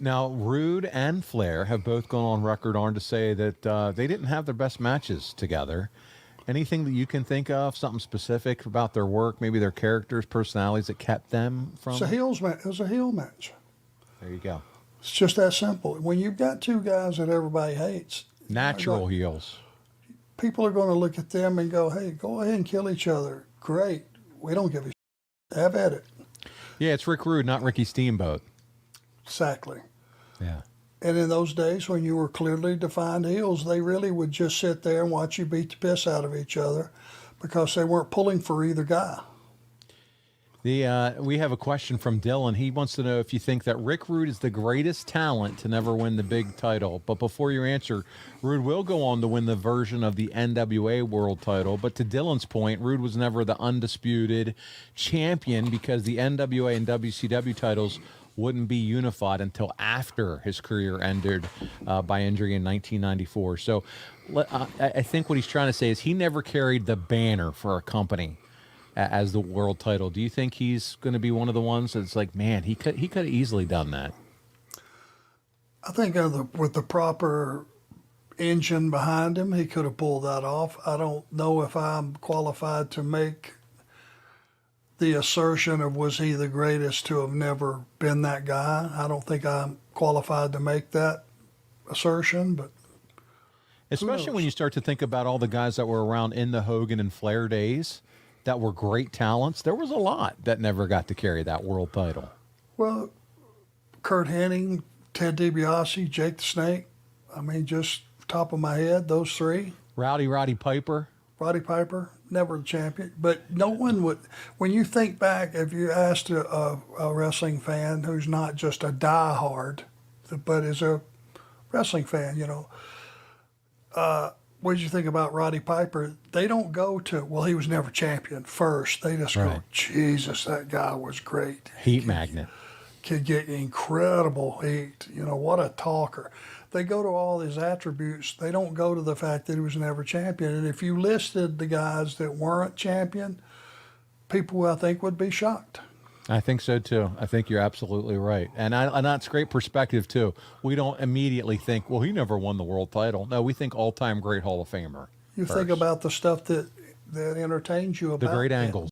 Now, Rude and Flair have both gone on record, Arn, to say that they didn't have their best matches together. Anything that you can think of, something specific about their work, maybe their characters, personalities that kept them from? It's a heels match. It was a heel match. There you go. It's just that simple. When you've got two guys that everybody hates, Natural heels. people are going to look at them and go, "Hey, go ahead and kill each other. Great. We don't give a shit. Have at it." Yeah, it's Rick Rude, not Ricky Steamboat. Exactly. Yeah. And in those days when you were clearly defined heels, they really would just sit there and watch you beat the piss out of each other because they weren't pulling for either guy. We have a question from Dylan. He wants to know if you think that Rick Rude is the greatest talent to never win the big title. But before you answer, Rude will go on to win the version of the NWA World title. But to Dylan's point, Rude was never the undisputed champion because the NWA and WCW titles wouldn't be unified until after his career ended by injury in 1994. So I think what he's trying to say is he never carried the banner for a company as the world title. Do you think he's going to be one of the ones that's like, man, he could have easily done that? I think with the proper engine behind him, he could have pulled that off. I don't know if I'm qualified to make the assertion of was he the greatest to have never been that guy. I don't think I'm qualified to make that assertion, but especially when you start to think about all the guys that were around in the Hogan and Flair days that were great talents. There was a lot that never got to carry that world title. Well, Kurt Hennig, Ted DiBiase, Jake the Snake. I mean, just top of my head, those three. Roddy Piper. Roddy Piper, never the champion. But no one would, when you think back, if you asked a wrestling fan who's not just a diehard, but is a wrestling fan, what did you think about Roddy Piper? They don't go to, well, he was never champion first. They just go, Jesus, that guy was great. Heat magnet. Could get incredible heat. What a talker. They go to all his attributes. They don't go to the fact that he was never champion. And if you listed the guys that weren't champion, people, I think, would be shocked. I think so, too. I think you're absolutely right. And that's great perspective, too. We don't immediately think, well, he never won the world title. No, we think all-time great Hall of Famer. You think about the stuff that entertains you about the great him. angles.